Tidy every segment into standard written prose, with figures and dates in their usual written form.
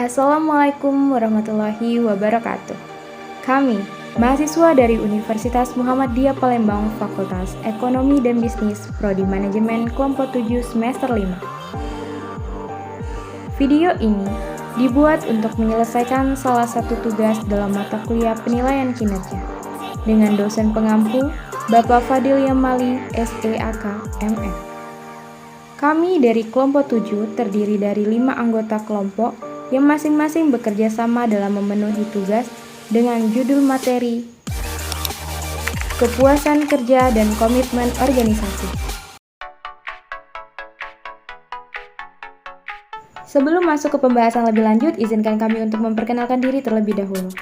Assalamualaikum warahmatullahi wabarakatuh. Kami, mahasiswa dari Universitas Muhammadiyah Palembang Fakultas Ekonomi dan Bisnis Prodi Manajemen Kelompok 7 semester 5. Video ini dibuat untuk menyelesaikan salah satu tugas dalam mata kuliah penilaian kinerja dengan dosen pengampu Bapak Fadil Yamali, SEAK, MF. Kami dari kelompok 7 terdiri dari 5 anggota kelompok yang masing-masing bekerja sama dalam memenuhi tugas dengan judul materi kepuasan kerja dan komitmen organisasi. Sebelum masuk ke pembahasan lebih lanjut, izinkan kami untuk memperkenalkan diri terlebih dahulu.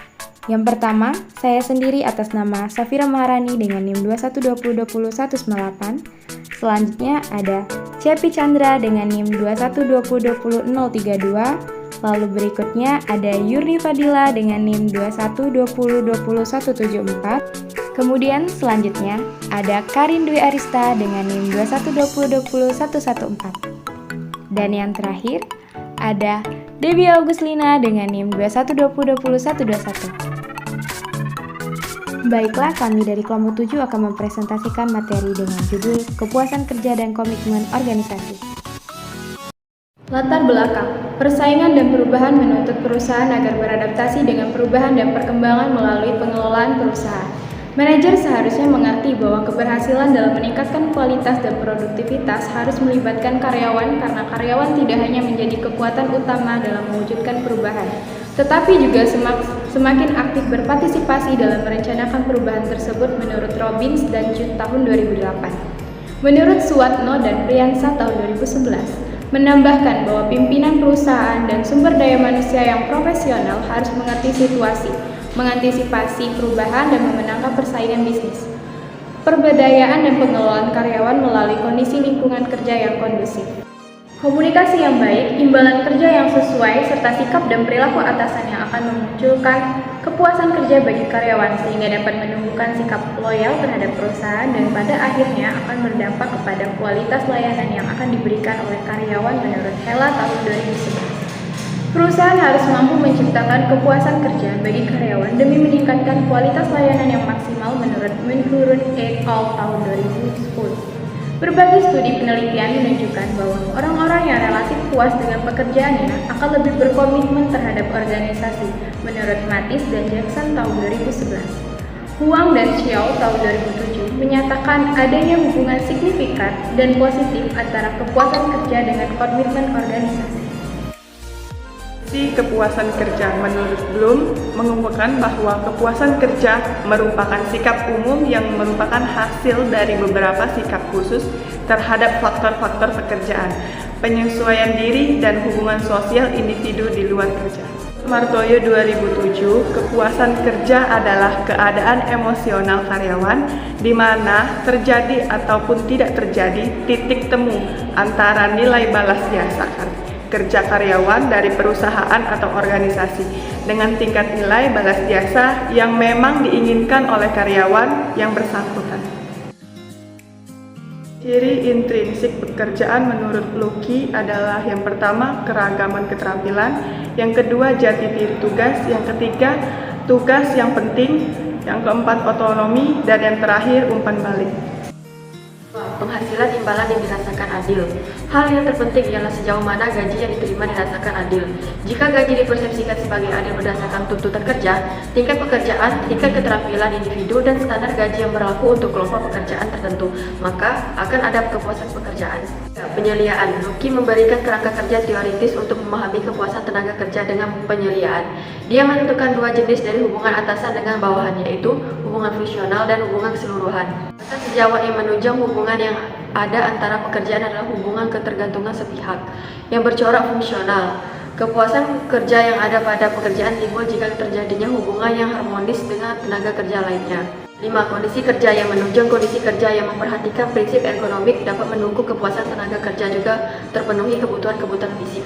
Yang pertama, saya sendiri atas nama Safira Maharani dengan NIM 21202019. Selanjutnya ada Cepi Chandra dengan NIM 21202032. Lalu berikutnya ada Yurni Fadila dengan NIM 2120202174. Kemudian selanjutnya ada Karin Dwi Arista dengan NIM 2120202114. Dan yang terakhir ada Debbie Auguslina dengan NIM 2120202121. Baiklah, kami dari kelompok 7 akan mempresentasikan materi dengan judul Kepuasan Kerja dan Komitmen Organisasi. Latar belakang, persaingan dan perubahan menuntut perusahaan agar beradaptasi dengan perubahan dan perkembangan melalui pengelolaan perusahaan. Manajer seharusnya mengerti bahwa keberhasilan dalam meningkatkan kualitas dan produktivitas harus melibatkan karyawan karena karyawan tidak hanya menjadi kekuatan utama dalam mewujudkan perubahan, tetapi juga semakin aktif berpartisipasi dalam merencanakan perubahan tersebut menurut Robbins dan Judd tahun 2008. Menurut Suwatno dan Priyansa tahun 2011, menambahkan bahwa pimpinan perusahaan dan sumber daya manusia yang profesional harus mengerti situasi, mengantisipasi perubahan dan memenangkan persaingan bisnis, pemberdayaan dan pengelolaan karyawan melalui kondisi lingkungan kerja yang kondusif. Komunikasi yang baik, imbalan kerja yang sesuai, serta sikap dan perilaku atasan yang akan memunculkan kepuasan kerja bagi karyawan sehingga dapat menumbuhkan sikap loyal terhadap perusahaan dan pada akhirnya akan berdampak kepada kualitas layanan yang akan diberikan oleh karyawan menurut Hela tahun 2011. Perusahaan harus mampu menciptakan kepuasan kerja bagi karyawan demi meningkatkan kualitas layanan yang maksimal menurut Menhurun et al. Tahun 2010. Berbagai studi penelitian menunjukkan bahwa orang-orang yang relatif puas dengan pekerjaannya akan lebih berkomitmen terhadap organisasi, menurut Matis dan Jackson tahun 2011. Huang dan Xiao tahun 2007 menyatakan adanya hubungan signifikan dan positif antara kepuasan kerja dengan komitmen organisasi. Kepuasan kerja menurut Bloom mengemukakan bahwa kepuasan kerja merupakan sikap umum yang merupakan hasil dari beberapa sikap khusus terhadap faktor-faktor pekerjaan, penyesuaian diri, dan hubungan sosial individu di luar kerja. Martoyo 2007, kepuasan kerja adalah keadaan emosional karyawan di mana terjadi ataupun tidak terjadi titik temu antara nilai balas jasa kerja karyawan dari perusahaan atau organisasi dengan tingkat nilai balas jasa yang memang diinginkan oleh karyawan yang bersangkutan. Ciri intrinsik pekerjaan menurut Lucky adalah yang pertama keragaman keterampilan, yang kedua jati diri tugas, yang ketiga tugas yang penting, yang keempat otonomi, dan yang terakhir umpan balik. Penghasilan imbalan yang dirasakan adil. Hal yang terpenting ialah sejauh mana gaji yang diterima dirasakan adil. Jika gaji dipersepsikan sebagai adil berdasarkan tuntutan kerja, tingkat pekerjaan, tingkat keterampilan individu, dan standar gaji yang berlaku untuk kelompok pekerjaan tertentu, maka akan ada kepuasan pekerjaan. Penyeliaan. Lucky memberikan kerangka kerja teoritis untuk memahami kepuasan tenaga kerja dengan penyeliaan. Dia menentukan dua jenis dari hubungan atasan dengan bawahannya, yaitu hubungan fungsional dan hubungan keseluruhan. Sejawat yang menunjang hubungan yang ada antara pekerjaan adalah hubungan ketergantungan sepihak yang bercorak fungsional. Kepuasan kerja yang ada pada pekerjaan timbul jika terjadinya hubungan yang harmonis dengan tenaga kerja lainnya. 5. Kondisi kerja yang menunjang kondisi kerja yang memperhatikan prinsip ergonomik dapat mendukung kepuasan tenaga kerja juga terpenuhi kebutuhan fisik.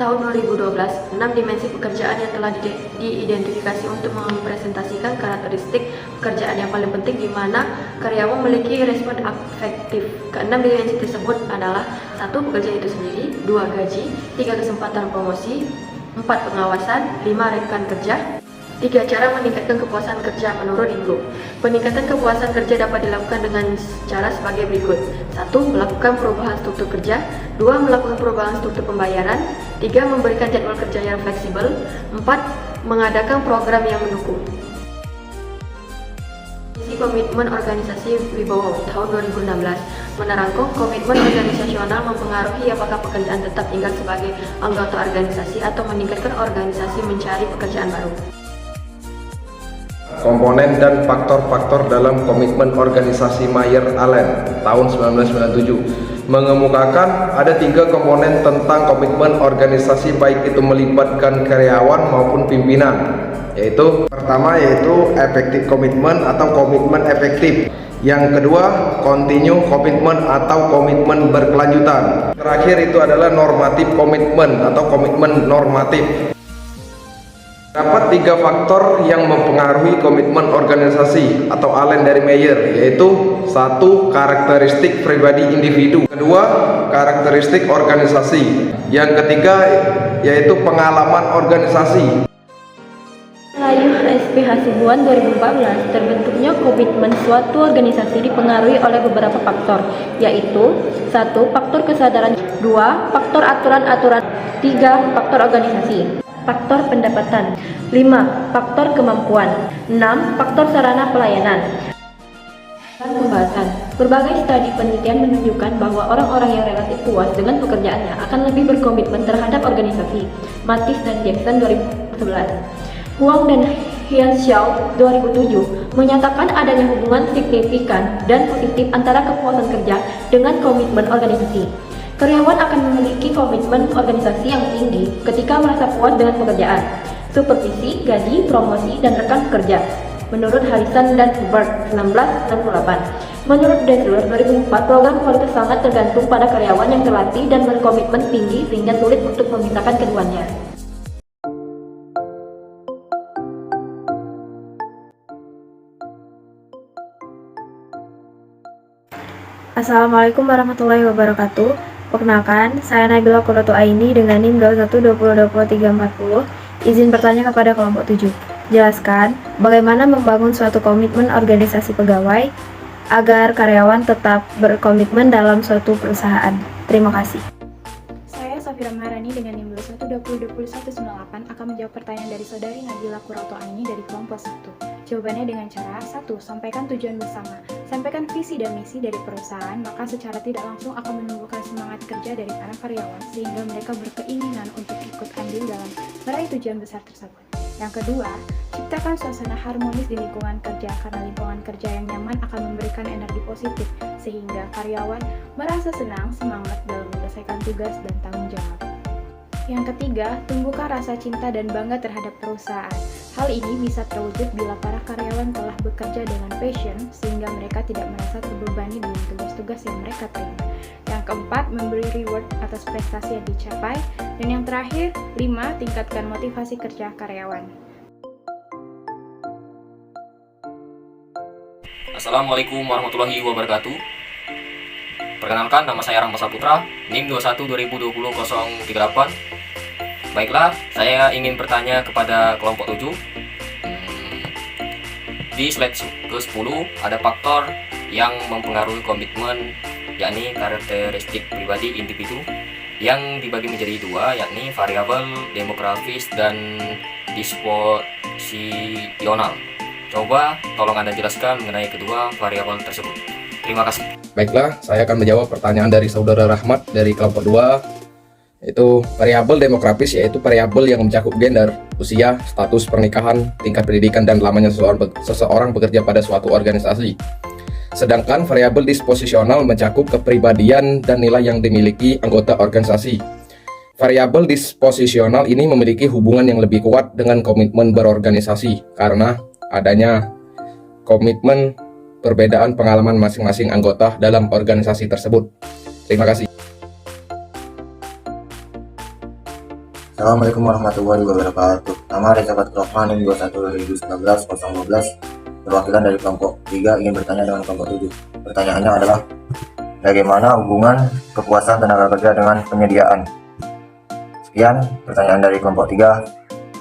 tahun 2012, 6 dimensi pekerjaan yang telah diidentifikasi untuk mempresentasikan karakteristik pekerjaan yang paling penting di mana karyawan memiliki respon afektif. Keenam dimensi tersebut adalah 1. Pekerja itu sendiri, 2. Gaji, 3. Kesempatan promosi, 4. Pengawasan, 5. Rekan kerja, 3. Cara meningkatkan kepuasan kerja menurut Inggo. Peningkatan kepuasan kerja dapat dilakukan dengan cara sebagai berikut. 1. Melakukan perubahan struktur kerja. 2. Melakukan perubahan struktur pembayaran. 3. Memberikan jadwal kerja yang fleksibel. 4. Mengadakan program yang mendukung. Visi komitmen organisasi Wibowo tahun 2016 menerangkan komitmen organisasional mempengaruhi apakah pekerjaan tetap tinggal sebagai anggota organisasi atau meningkatkan organisasi mencari pekerjaan baru. Komponen dan faktor-faktor dalam komitmen organisasi Mayer-Allen tahun 1997 mengemukakan ada 3 komponen tentang komitmen organisasi, baik itu melibatkan karyawan maupun pimpinan, yaitu pertama yaitu effective komitmen atau komitmen efektif, yang kedua continue komitmen atau komitmen berkelanjutan, terakhir itu adalah normatif komitmen atau komitmen normatif. Dapat 3 faktor yang mempengaruhi komitmen organisasi atau Allen dari Mayer, yaitu 1. Karakteristik pribadi individu, 2. Karakteristik organisasi, yang ketiga yaitu pengalaman organisasi. Melayu SP Hasibuan 2014, terbentuknya komitmen suatu organisasi dipengaruhi oleh beberapa faktor, yaitu 1. Faktor kesadaran, 2. Faktor aturan-aturan, 3. Faktor organisasi, faktor pendapatan, 5. Faktor kemampuan, 6. Faktor sarana pelayanan. Pembahasan. Berbagai studi penelitian menunjukkan bahwa orang-orang yang relatif puas dengan pekerjaannya akan lebih berkomitmen terhadap organisasi. Matis dan Jackson 2011. Huang dan Hianxiao 2007 menyatakan adanya hubungan signifikan dan positif antara kepuasan kerja dengan komitmen organisasi. Karyawan akan memiliki komitmen organisasi yang tinggi ketika merasa puas dengan pekerjaan, supervisi, gaji, promosi, dan rekan kerja. Menurut Harrison dan Hubbard 1998. Menurut Dessler 2004, program kualitas sangat tergantung pada karyawan yang terlatih dan berkomitmen tinggi sehingga sulit untuk memisahkan keduanya. Assalamualaikum warahmatullahi wabarakatuh. Perkenalkan, saya Nabila Qurratu Aini dengan NIM 2120202340. Izin bertanya kepada kelompok 7. Jelaskan bagaimana membangun suatu komitmen organisasi pegawai agar karyawan tetap berkomitmen dalam suatu perusahaan. Terima kasih. Saya Safira Maharani dengan NIM 21202198 akan menjawab pertanyaan dari saudari Nabila Qurratu Aini dari kelompok 1. Jawabannya dengan cara 1. Sampaikan tujuan bersama. Sampaikan visi dan misi dari perusahaan, maka secara tidak langsung akan menumbuhkan semangat kerja dari para karyawan sehingga mereka berkeinginan untuk ikut andil dalam meraih tujuan besar tersebut. Yang kedua, ciptakan suasana harmonis di lingkungan kerja karena lingkungan kerja yang nyaman akan memberikan energi positif sehingga karyawan merasa senang, semangat dalam menyelesaikan tugas dan tanggung jawab. Yang ketiga, tumbuhkan rasa cinta dan bangga terhadap perusahaan. Hal ini bisa terwujud bila para karyawan telah bekerja dengan passion sehingga mereka tidak merasa terbebani dengan tugas-tugas yang mereka terima. Yang keempat, memberi reward atas prestasi yang dicapai. Dan yang terakhir, 5. Tingkatkan motivasi kerja karyawan. Assalamualaikum warahmatullahi wabarakatuh. Perkenalkan, nama saya Rahmat Saputra, NIM 21202038. Baiklah, saya ingin bertanya kepada kelompok 7. Di slide ke-10 ada faktor yang mempengaruhi komitmen, yakni karakteristik pribadi individu, yang dibagi menjadi 2, yakni variabel demografis dan disposisional. Coba tolong Anda jelaskan mengenai kedua variabel tersebut. Terima kasih. Baiklah, saya akan menjawab pertanyaan dari saudara Rahmat dari kelompok 2. Itu variabel demografis, yaitu variabel yang mencakup gender, usia, status pernikahan, tingkat pendidikan, dan lamanya seseorang bekerja pada suatu organisasi. Sedangkan variabel disposisional mencakup kepribadian dan nilai yang dimiliki anggota organisasi. Variabel disposisional ini memiliki hubungan yang lebih kuat dengan komitmen berorganisasi karena adanya komitmen perbedaan pengalaman masing-masing anggota dalam organisasi tersebut. Terima kasih. Assalamualaikum warahmatullahi wabarakatuh. Nama Reza Fatrahman, NIM 21 2019 012, perwakilan dari kelompok 3 ingin bertanya dengan kelompok 7. Pertanyaannya adalah, bagaimana hubungan kepuasan tenaga kerja dengan penyediaan? Sekian pertanyaan dari kelompok 3.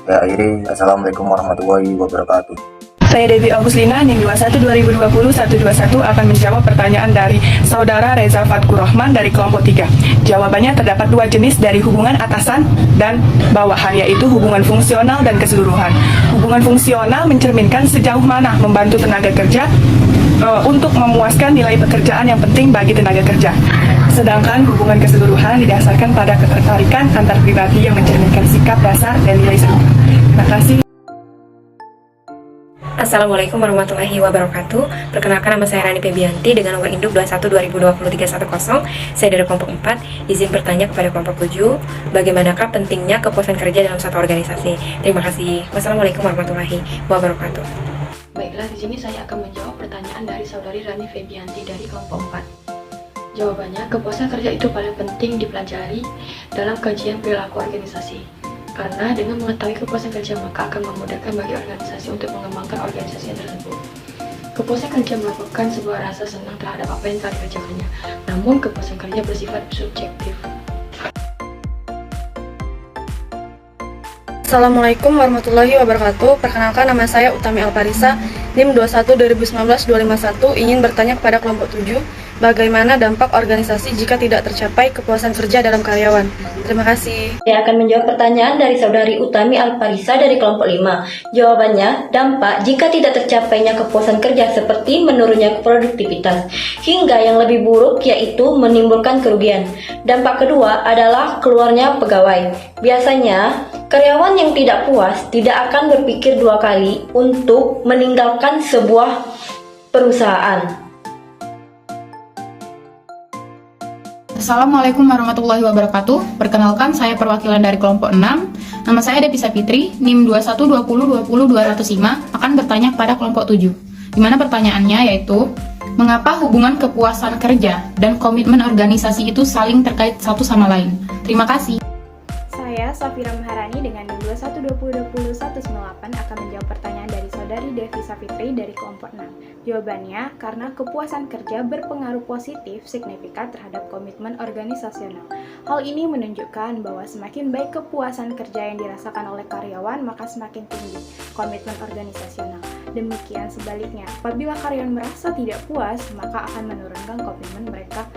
Saya akhiri. Assalamualaikum warahmatullahi wabarakatuh. Saya Devi Aguslina, NIM 21 2020 121 akan menjawab pertanyaan dari Saudara Reza Fatkur Rahman dari kelompok 3. Jawabannya terdapat dua jenis dari hubungan atasan dan bawahan, yaitu hubungan fungsional dan keseluruhan. Hubungan fungsional mencerminkan sejauh mana membantu tenaga kerja untuk memuaskan nilai pekerjaan yang penting bagi tenaga kerja. Sedangkan hubungan keseluruhan didasarkan pada ketertarikan antar pribadi yang mencerminkan sikap dasar dan nilai serupa. Terima kasih. Assalamualaikum warahmatullahi wabarakatuh. Perkenalkan, nama saya Rani Febianti dengan nomor induk 21 2020 310. Saya dari kelompok 4. Izin bertanya kepada kelompok 7, bagaimanakah pentingnya kepuasan kerja dalam satu organisasi? Terima kasih. Wassalamualaikum warahmatullahi wabarakatuh. Baiklah, di sini saya akan menjawab pertanyaan dari saudari Rani Febianti dari kelompok 4. Jawabannya, kepuasan kerja itu paling penting dipelajari dalam kajian perilaku organisasi. Karena dengan mengetahui kepuasan kerja maka akan memudahkan bagi organisasi untuk mengembangkan organisasi tersebut. Kepuasan kerja merupakan sebuah rasa senang terhadap apa yang telah dikerjakannya. Namun kepuasan kerja bersifat subjektif. Assalamualaikum warahmatullahi wabarakatuh. Perkenalkan, nama saya Utami Alparisa, NIM 21 2019 251, ingin bertanya kepada kelompok 7, bagaimana dampak organisasi jika tidak tercapai kepuasan kerja dalam karyawan? Terima kasih. Saya akan menjawab pertanyaan dari saudari Utami Alparisa dari kelompok 5. Jawabannya, dampak jika tidak tercapainya kepuasan kerja seperti menurunnya produktivitas, hingga yang lebih buruk yaitu menimbulkan kerugian. Dampak kedua adalah keluarnya pegawai. Biasanya, karyawan yang tidak puas tidak akan berpikir dua kali untuk meninggalkan sebuah perusahaan. Assalamualaikum warahmatullahi wabarakatuh. Perkenalkan, saya perwakilan dari kelompok 6. Nama saya Devisa Fitri, NIM 21 20 20 205, akan bertanya kepada kelompok 7. Di mana pertanyaannya yaitu, mengapa hubungan kepuasan kerja dan komitmen organisasi itu saling terkait satu sama lain? Terima kasih. Saya Safira Maharani dengan NIM 21 20 20 198 akan menjawab pertanyaan dari saudari Devisa Fitri dari kelompok 6. Jawabannya, karena kepuasan kerja berpengaruh positif signifikan terhadap komitmen organisasional. Hal ini menunjukkan bahwa semakin baik kepuasan kerja yang dirasakan oleh karyawan, maka semakin tinggi komitmen organisasional. Demikian sebaliknya, apabila karyawan merasa tidak puas, maka akan menurunkan komitmen mereka